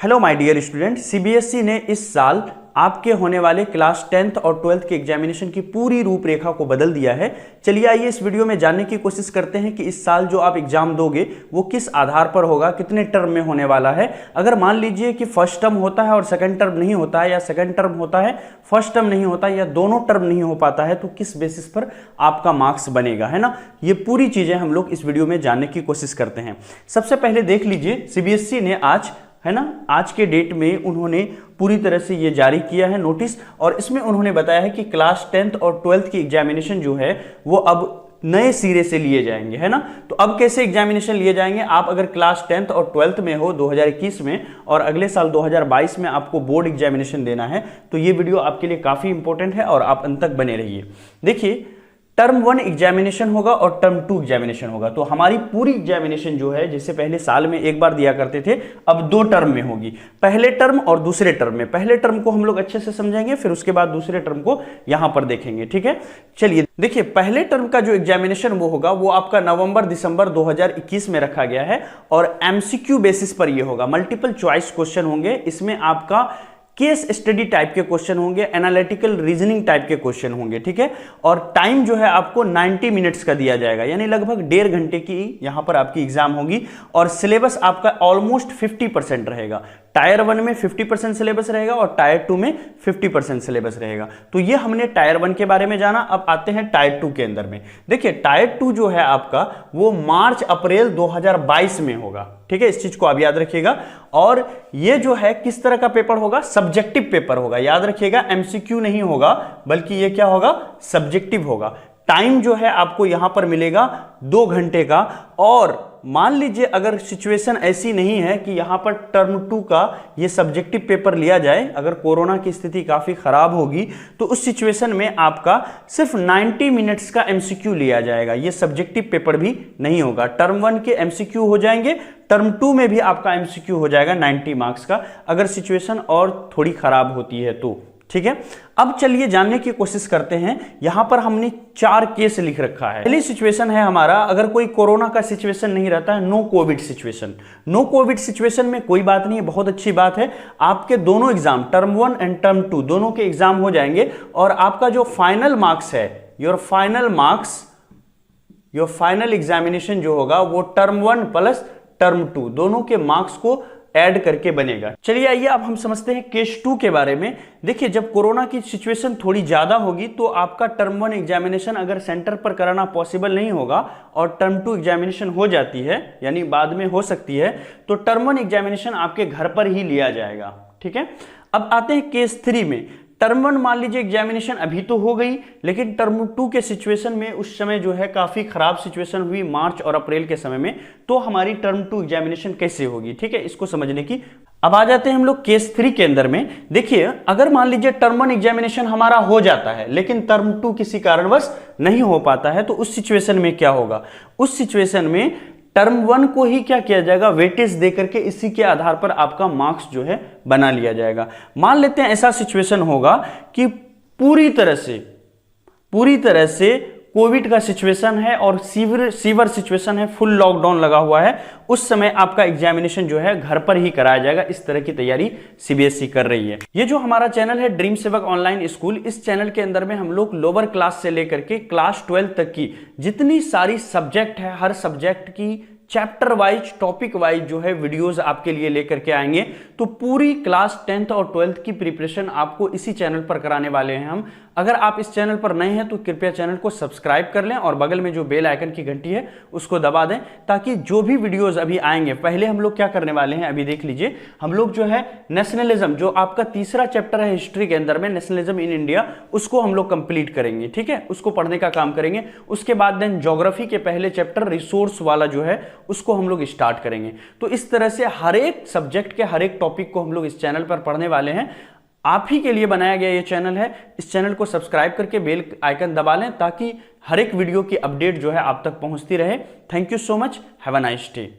Hello my dear student, CBSE ने इस साल आपके होने वाले क्लास 10th और 12th के एग्जामिनेशन की पूरी रूपरेखा को बदल दिया है। चलिए आइए इस वीडियो में जानने की कोशिश करते हैं कि इस साल जो आप एग्जाम दोगे वो किस आधार पर होगा, कितने टर्म में होने वाला है। अगर मान लीजिए कि फर्स्ट टर्म होता है और सेकंड टर्म नहीं होता है, या सेकंड टर्म होता है फर्स्ट टर्म नहीं होता है, या दोनों टर्म नहीं हो पाता है, तो किस बेसिस पर आपका मार्क्स बनेगा, है ना। ये पूरी चीजें हम लोग इस वीडियो में जानने की कोशिश करते हैं। सबसे पहले देख लीजिए, सीबीएसई ने आज, है ना, आज के डेट में उन्होंने पूरी तरह से ये जारी किया है नोटिस, और इसमें उन्होंने बताया है कि क्लास 10th और 12th की एग्जामिनेशन जो है वो अब नए सिरे से लिए जाएंगे, है ना। तो अब कैसे एग्जामिनेशन लिए जाएंगे? आप अगर क्लास 10th और 12th में हो 2021 में, और अगले साल 2022 में आपको बोर्ड एग्जामिनेशन देना है, तो ये वीडियो आपके लिए काफी इंपॉर्टेंट है और आप अंत तक बने रहिए। देखिए, टर्म 1 एग्जामिनेशन होगा और टर्म 2 एग्जामिनेशन होगा। तो हमारी पूरी एग्जामिनेशन जो है, जैसे पहले साल में एक बार दिया करते थे, अब 2 टर्म में होगी। पहले टर्म और दूसरे टर्म में। पहले टर्म को हम लोग अच्छे से समझेंगे, फिर उसके बाद दूसरे टर्म को यहां पर देखेंगे, ठीक है। चलिए देखिए, पहले टर्म का जो एग्जामिनेशन वो होगा वो आपका नवंबर दिसंबर 2021 में रखा गया है, और एमसीक्यू बेसिस पर ये होगा। मल्टीपल चॉइस क्वेश्चन होंगे, इसमें आपका केस स्टडी टाइप के क्वेश्चन होंगे, एनालिटिकल रीजनिंग टाइप के क्वेश्चन होंगे, ठीक है। और टाइम जो है आपको 90 मिनट्स का दिया जाएगा, यानी लगभग 1.5 घंटे की यहां पर आपकी एग्जाम होगी। और सिलेबस आपका ऑलमोस्ट 50% रहेगा। टायर 1 में 50% सिलेबस रहेगा और टायर 2 में 50% सिलेबस रहेगा। तो ये हमने टायर 1 के बारे में जाना। अब आते हैं टायर 2 के अंदर में। देखिए, टायर 2 जो है आपका वो मार्च अप्रैल 2022 में होगा, ठीक है। इस चीज को आप याद रखिएगा। और ये जो है किस तरह का पेपर होगा? सब्जेक्टिव पेपर होगा, याद रखिएगा। एमसीक्यू नहीं होगा, बल्कि ये क्या होगा? सब्जेक्टिव होगा। टाइम जो है आपको यहां पर मिलेगा 2 घंटे का। और मान लीजिए अगर सिचुएशन ऐसी नहीं है कि यहां पर टर्म 2 का ये सब्जेक्टिव पेपर लिया जाए, अगर कोरोना की स्थिति काफी खराब होगी, तो उस सिचुएशन में आपका सिर्फ 90 मिनट्स का एमसीक्यू लिया जाएगा। ये सब्जेक्टिव पेपर भी नहीं होगा। टर्म 1 के एमसीक्यू हो जाएंगे, टर्म 2 में भी आपका एमसीक्यू हो जाएगा 90 मार्क्स का, अगर सिचुएशन और थोड़ी खराब होती है तो, ठीक है। अब चलिए जानने की कोशिश करते हैं। यहां पर हमने 4 केस लिख रखा है। पहली सिचुएशन है हमारा, अगर कोई कोरोना का सिचुएशन नहीं रहता है, no COVID situation. No COVID situation में कोई बात नहीं है, बहुत अच्छी बात है। आपके दोनों एग्जाम, टर्म 1 एंड टर्म 2 दोनों के एग्जाम हो जाएंगे, और आपका जो फाइनल मार्क्स है, योर फाइनल एग्जामिनेशन जो होगा वो टर्म 1 प्लस टर्म 2 दोनों के मार्क्स को ऐड करके बनेगा। चलिए आइए अब हम समझते हैं केस 2 के बारे में। देखिए, जब कोरोना की सिचुएशन थोड़ी ज्यादा होगी तो आपका टर्म 1 एग्जामिनेशन अगर सेंटर पर कराना पॉसिबल नहीं होगा और टर्म 2 एग्जामिनेशन हो जाती है, यानी बाद में हो सकती है, तो टर्म 1 एग्जामिनेशन आपके घर पर ही लिया जाएगा, ठीक है। अब आते हैं केस 3 में। टर्म 1 मान लीजिए एग्जामिनेशन अभी तो हो गई, लेकिन टर्म 2 के सिचुएशन में उस समय जो है काफी खराब सिचुएशन हुई मार्च और अप्रैल के समय में, तो हमारी टर्म 2 एग्जामिनेशन कैसे होगी, ठीक है, इसको समझने की। अब आ जाते हैं हम लोग केस 3 के अंदर में। देखिए, अगर मान लीजिए टर्म 1 एग्जामिनेशन हमारा हो जाता है, लेकिन टर्म 2 किसी कारणवश नहीं हो पाता है, तो उस सिचुएशन में क्या होगा? उस सिचुएशन में टर्म 1 को ही क्या किया जाएगा? वेटेज देकर के इसी के आधार पर आपका मार्क्स जो है बना लिया जाएगा। मान लेते हैं ऐसा सिचुएशन होगा कि पूरी तरह से कोविड का सिचुएशन है और सीवर सिचुएशन है, फुल लॉकडाउन लगा हुआ है, उस समय आपका एग्जामिनेशन जो है घर पर ही कराया जाएगा। इस तरह की तैयारी सीबीएसई कर रही है। ये जो हमारा चैनल है ड्रीम सेवक ऑनलाइन स्कूल, इस चैनल के अंदर में हम लोग लोअर क्लास से लेकर के क्लास 12 तक की जितनी सारी सब्जेक्ट है, हर सब्जेक्ट की चैप्टर वाइज, टॉपिक वाइज जो है वीडियोस आपके लिए लेकर के आएंगे। तो पूरी क्लास 10th और 12th की प्रिपरेशन आपको इसी चैनल पर कराने वाले हैं हम। अगर आप इस चैनल पर नए हैं तो कृपया चैनल को सब्सक्राइब कर लें और बगल में जो बेल आइकन की घंटी है उसको दबा दें, ताकि जो भी वीडियोस अभी आएंगे, पहले हम लोग क्या करने वाले हैं, अभी देख लीजिए। हम लोग जो है नेशनलिज्म, जो आपका तीसरा चैप्टर है हिस्ट्री के अंदर में, नेशनलिज्म इन इंडिया, उसको हम लोग कंप्लीट करेंगे, ठीक है, उसको पढ़ने का काम करेंगे। उसके बाद देन ज्योग्राफी के पहले चैप्टर रिसोर्स वाला जो है उसको हम लोग स्टार्ट करेंगे। तो इस तरह से हर एक सब्जेक्ट के हर एक टॉपिक को हम लोग इस चैनल पर पढ़ने वाले हैं। आप ही के लिए बनाया गया ये चैनल है। इस चैनल को सब्सक्राइब करके बेल आइकन दबा लें, ताकि हर एक वीडियो की अपडेट जो है आप तक पहुंचती रहे। Thank you so much, have a nice day.